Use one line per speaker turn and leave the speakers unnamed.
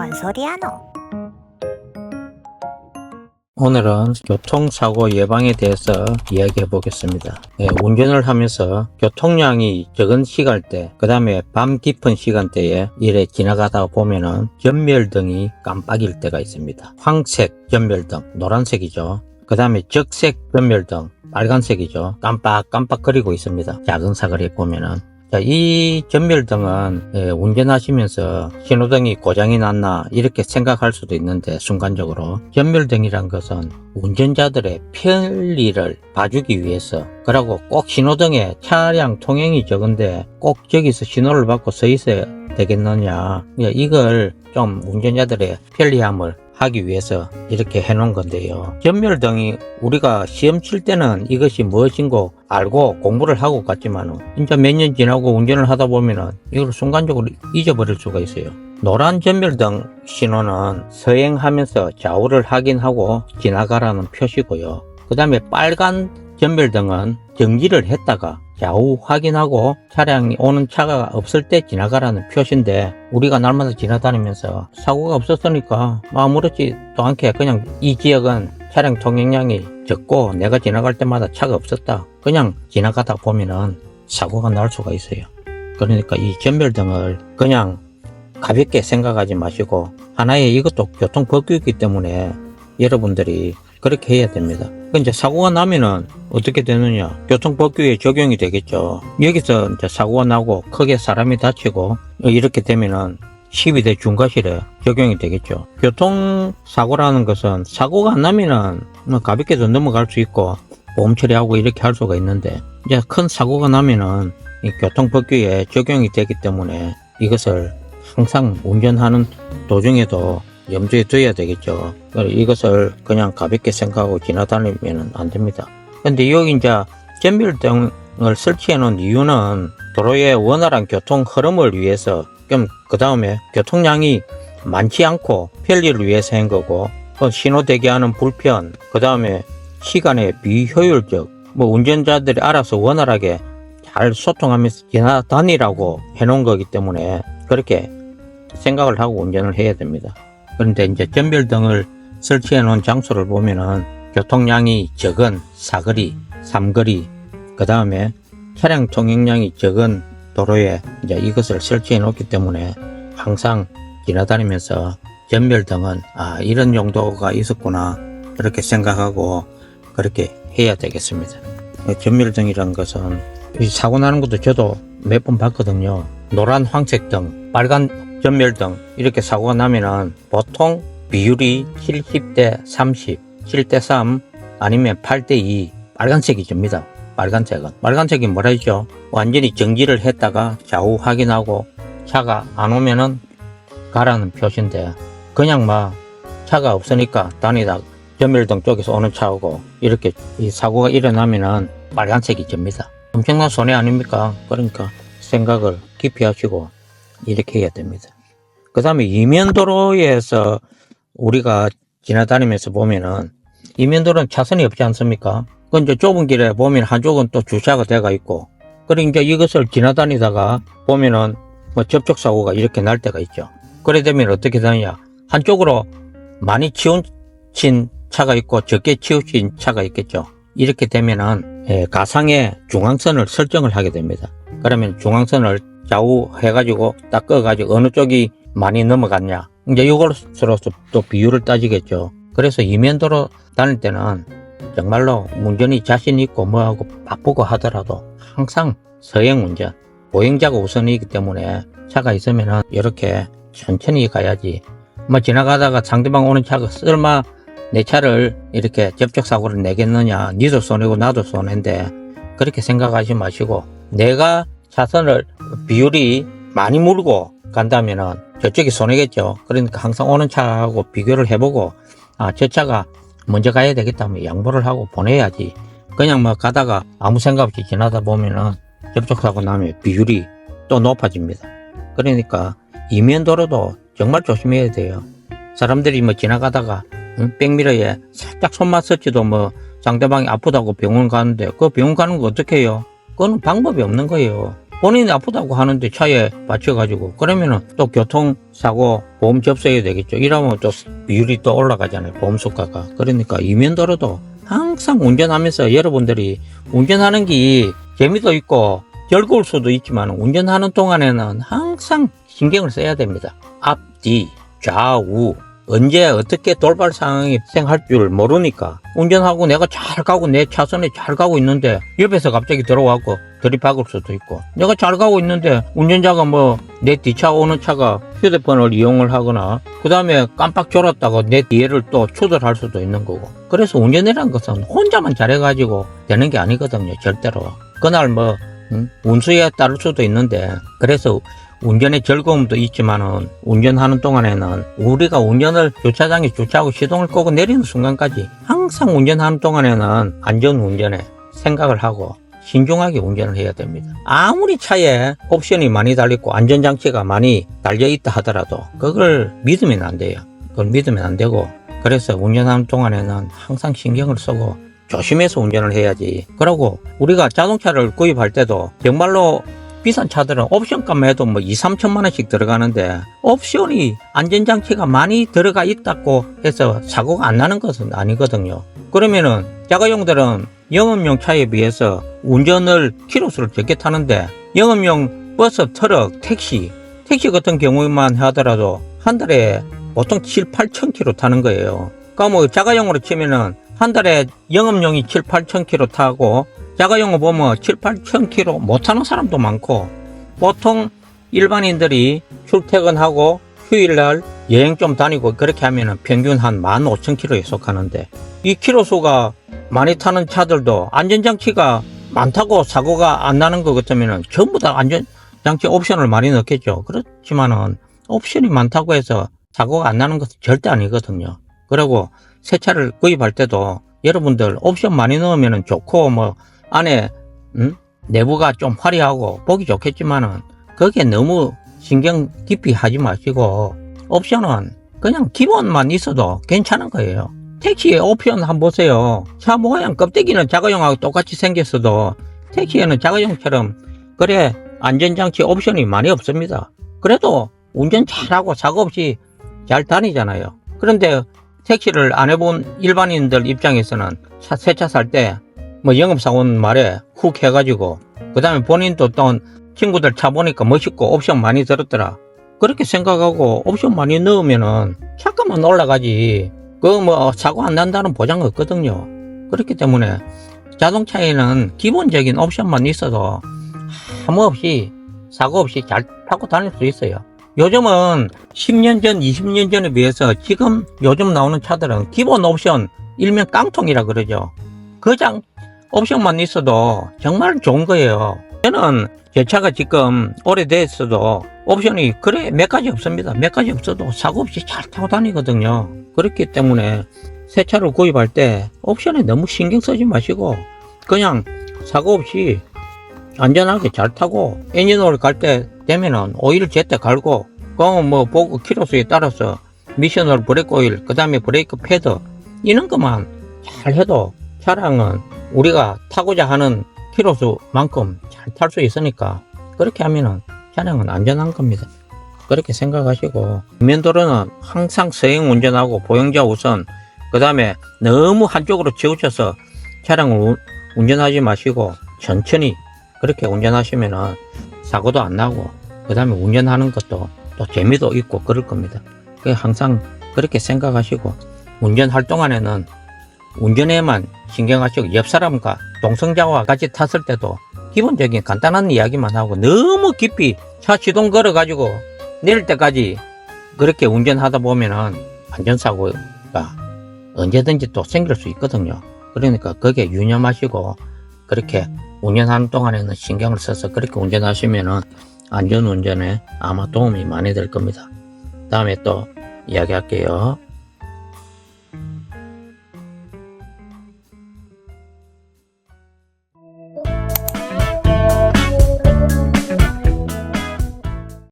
뭔 소리야노?
오늘은 교통사고 예방에 대해서 이야기해 보겠습니다. 운전을 하면서 교통량이 적은 시간대, 그 다음에 밤 깊은 시간대에 이래 지나가다 보면은 전멸등이 깜빡일 때가 있습니다. 황색 전멸등, 노란색이죠. 그 다음에 적색 전멸등, 빨간색이죠. 깜빡깜빡거리고 있습니다. 작은 사거리에 보면은. 자, 이 전멸등은 운전하시면서 신호등이 고장이 났나 이렇게 생각할 수도 있는데, 순간적으로 전멸등이란 것은 운전자들의 편리를 봐주기 위해서, 그리고 꼭 신호등에 차량 통행이 적은데 꼭 저기서 신호를 받고 서 있어야 되겠느냐, 이걸 좀 운전자들의 편리함을 하기 위해서 이렇게 해놓은 건데요. 전멸등이 우리가 시험 칠 때는 이것이 무엇인고 알고 공부를 하고 갔지만, 진짜 몇 년 지나고 운전을 하다 보면은 이걸 순간적으로 잊어버릴 수가 있어요. 노란 전멸등 신호는 서행하면서 좌우를 확인하고 지나가라는 표시고요. 그 다음에 빨간 전멸등은 정지를 했다가 좌우 확인하고 차량이 오는 차가 없을 때 지나가라는 표시인데, 우리가 날마다 지나다니면서 사고가 없었으니까 아무렇지도 않게 그냥 이 지역은 차량 통행량이 적고 내가 지나갈 때마다 차가 없었다, 그냥 지나가다 보면은 사고가 날 수가 있어요. 그러니까 이 전멸등을 그냥 가볍게 생각하지 마시고, 하나의 이것도 교통법규이기 때문에 여러분들이 그렇게 해야 됩니다. 이제 사고가 나면은 어떻게 되느냐, 교통법규에 적용이 되겠죠. 여기서 이제 사고가 나고 크게 사람이 다치고 이렇게 되면은 12대 중과실에 적용이 되겠죠. 교통사고라는 것은 사고가 안 나면은 가볍게도 넘어갈 수 있고 보험 처리하고 이렇게 할 수가 있는데, 이제 큰 사고가 나면은 이 교통법규에 적용이 되기 때문에 이것을 항상 운전하는 도중에도 염두에 둬야 되겠죠. 이것을 그냥 가볍게 생각하고 지나다니면 안 됩니다. 근데 여기 이제 전멸등을 설치해 놓은 이유는 도로의 원활한 교통 흐름을 위해서, 그 다음에 교통량이 많지 않고 편리를 위해서 한 거고, 신호 대기하는 불편, 그 다음에 시간의 비효율적, 운전자들이 알아서 원활하게 잘 소통하면서 지나다니라고 해놓은 거기 때문에 그렇게 생각을 하고 운전을 해야 됩니다. 그런데 이제 전멸등을 설치해 놓은 장소를 보면은 교통량이 적은 사거리, 삼거리, 그 다음에 차량 통행량이 적은 도로에 이제 이것을 설치해 놓기 때문에 항상 지나다니면서 전멸등은 이런 용도가 있었구나, 그렇게 생각하고 그렇게 해야 되겠습니다. 전멸등이란 것은 사고 나는 것도 저도 몇 번 봤거든요. 노란 황색등, 빨간 전멸등 이렇게 사고가 나면은 보통 비율이 70대 30, 7대 3 아니면 8대 2, 빨간색이 줍니다. 빨간색이 뭐라 했죠? 완전히 정지를 했다가 좌우 확인하고 차가 안 오면은 가라는 표시인데, 그냥 차가 없으니까 다니다 전멸등 쪽에서 오는 차하고 이렇게 이 사고가 일어나면은 빨간색이 줍니다. 엄청난 손해 아닙니까? 그러니까 생각을 깊이 하시고 이렇게 해야 됩니다. 그 다음에 이면도로에서 우리가 지나다니면서 보면은, 이면도로는 차선이 없지 않습니까? 그 이제 좁은 길에 보면 한쪽은 또 주차가 돼가 있고, 그리고 이제 이것을 지나다니다가 보면은 접촉사고가 이렇게 날 때가 있죠. 그래 되면 어떻게 되느냐, 한쪽으로 많이 치우친 차가 있고 적게 치우친 차가 있겠죠. 이렇게 되면은 가상의 중앙선을 설정을 하게 됩니다. 그러면 중앙선을 좌우 해가지고 딱 꺼가지고 어느 쪽이 많이 넘어갔냐, 이제 이걸로서 또 비율을 따지겠죠. 그래서 이면도로 다닐 때는 정말로 운전이 자신 있고 뭐하고 바쁘고 하더라도 항상 서행 운전, 보행자가 우선이기 때문에 차가 있으면은 이렇게 천천히 가야지, 지나가다가 상대방 오는 차가 설마 내 차를 이렇게 접촉사고를 내겠느냐, 니도 손해고 나도 손해인데, 그렇게 생각하지 마시고, 내가 차선을 비율이 많이 물고 간다면은 저쪽이 손해겠죠. 그러니까 항상 오는 차하고 비교를 해보고, 저 차가 먼저 가야 되겠다면 양보를 하고 보내야지, 그냥 가다가 아무 생각 없이 지나다 보면은 접촉사고 나면 비율이 또 높아집니다. 그러니까 이면도로도 정말 조심해야 돼요. 사람들이 지나가다가 백미러에 살짝 손만 썼지도 상대방이 아프다고 병원 가는데, 그 병원 가는 거 어떻게 해요? 그거는 방법이 없는 거예요. 본인이 아프다고 하는데 차에 받쳐가지고 그러면은 또 교통사고 보험 접수해야 되겠죠. 이러면 또 비율이 또 올라가잖아요. 보험수가가. 그러니까 이면도로도 항상 운전하면서 여러분들이 운전하는 게 재미도 있고 즐거울 수도 있지만 운전하는 동안에는 항상 신경을 써야 됩니다. 앞뒤, 좌우, 언제 어떻게 돌발 상황이 발생할 줄 모르니까 운전하고 내가 잘 가고 내 차선에 잘 가고 있는데 옆에서 갑자기 들어와고 들이박을 수도 있고 내가 잘 가고 있는데 운전자가 뭐 내 뒤차 오는 차가 휴대폰을 이용을 하거나 그 다음에 깜빡 졸았다가 내 뒤에를 또 추돌할 수도 있는 거고 그래서 운전이라는 것은 혼자만 잘해가지고 되는 게 아니거든요. 절대로. 그날 뭐 운수에 따를 수도 있는데 그래서 운전의 즐거움도 있지만은 운전하는 동안에는 우리가 운전을 주차장에 주차하고 시동을 끄고 내리는 순간까지 항상 운전하는 동안에는 안전 운전에 생각을 하고 신중하게 운전을 해야 됩니다. 아무리 차에 옵션이 많이 달려있고 안전장치가 많이 달려있다 하더라도 그걸 믿으면 안 돼요. 그걸 믿으면 안 되고 그래서 운전하는 동안에는 항상 신경을 쓰고 조심해서 운전을 해야지. 그러고 우리가 자동차를 구입할 때도 정말로 비싼 차들은 옵션값만 해도 뭐 2, 3천만 원씩 들어가는데 옵션이 안전장치가 많이 들어가 있다고 해서 사고가 안 나는 것은 아니거든요. 그러면은 자가용들은 영업용 차에 비해서 운전을 키로수를 적게 타는데 영업용 버스, 트럭, 택시 같은 경우만 하더라도 한 달에 보통 7, 8천 킬로 타는 거예요. 그러니까 뭐 자가용으로 치면은 한 달에 영업용이 7, 8천 킬로 타고 자가용을 보면 7, 8천 킬로 못 타는 사람도 많고 보통 일반인들이 출퇴근하고 휴일날 여행 좀 다니고 그렇게 하면은 평균 한 15,000킬로에 속하는데 이 킬로수가 많이 타는 차들도 안전장치가 많다고 사고가 안 나는 것 같으면은 전부 다 안전장치 옵션을 많이 넣겠죠. 그렇지만은 옵션이 많다고 해서 사고가 안 나는 것은 절대 아니거든요. 그리고 새 차를 구입할 때도 여러분들 옵션 많이 넣으면 좋고 뭐 안에 내부가 좀 화려하고 보기 좋겠지만은 거기에 너무 신경 깊이 하지 마시고 옵션은 그냥 기본만 있어도 괜찮은 거예요. 택시의 옵션 한번 보세요. 차 모양 껍데기는 자가용하고 똑같이 생겼어도 택시에는 자가용처럼 그래 안전장치 옵션이 많이 없습니다. 그래도 운전 잘하고 사고 없이 잘 다니잖아요. 그런데 택시를 안 해본 일반인들 입장에서는 새 차 살 때 뭐 영업사원 말에 훅 해가지고 그 다음에 본인도 또 친구들 차 보니까 멋있고 옵션 많이 들었더라 그렇게 생각하고 옵션 많이 넣으면은 차값만 올라가지 그 뭐 사고 안 난다는 보장은 없거든요. 그렇기 때문에 자동차에는 기본적인 옵션만 있어도 아무 없이 사고 없이 잘 타고 다닐 수 있어요. 요즘은 10년 전 20년 전에 비해서 지금 요즘 나오는 차들은 기본 옵션 일명 깡통이라 그러죠. 그장 옵션만 있어도 정말 좋은 거예요. 저는 제 차가 지금 오래됐어도 옵션이 그래 몇 가지 없습니다. 몇 가지 없어도 사고 없이 잘 타고 다니거든요. 그렇기 때문에 새 차를 구입할 때 옵션에 너무 신경 쓰지 마시고 그냥 사고 없이 안전하게 잘 타고 엔진오일 갈 때 되면은 오일 제때 갈고 그럼 뭐 보고 키로수에 따라서 미션오일, 브레이크 오일, 그 다음에 브레이크 패드 이런 것만 잘 해도 차량은 우리가 타고자 하는 키로수만큼 잘 탈 수 있으니까 그렇게 하면은 차량은 안전한 겁니다. 그렇게 생각하시고 면도로는 항상 서행 운전하고 보행자 우선 그 다음에 너무 한쪽으로 치우쳐서 차량을 운전하지 마시고 천천히 그렇게 운전하시면은 사고도 안 나고 그 다음에 운전하는 것도 또 재미도 있고 그럴 겁니다. 항상 그렇게 생각하시고 운전할 동안에는 운전에만 신경하시고 옆 사람과 동성자와 같이 탔을 때도 기본적인 간단한 이야기만 하고 너무 깊이 차 시동 걸어 가지고 내릴 때까지 그렇게 운전하다 보면은 안전사고가 언제든지 또 생길 수 있거든요. 그러니까 거기에 유념하시고 그렇게 운전하는 동안에는 신경을 써서 그렇게 운전하시면은 안전운전에 아마 도움이 많이 될 겁니다. 다음에 또 이야기할게요.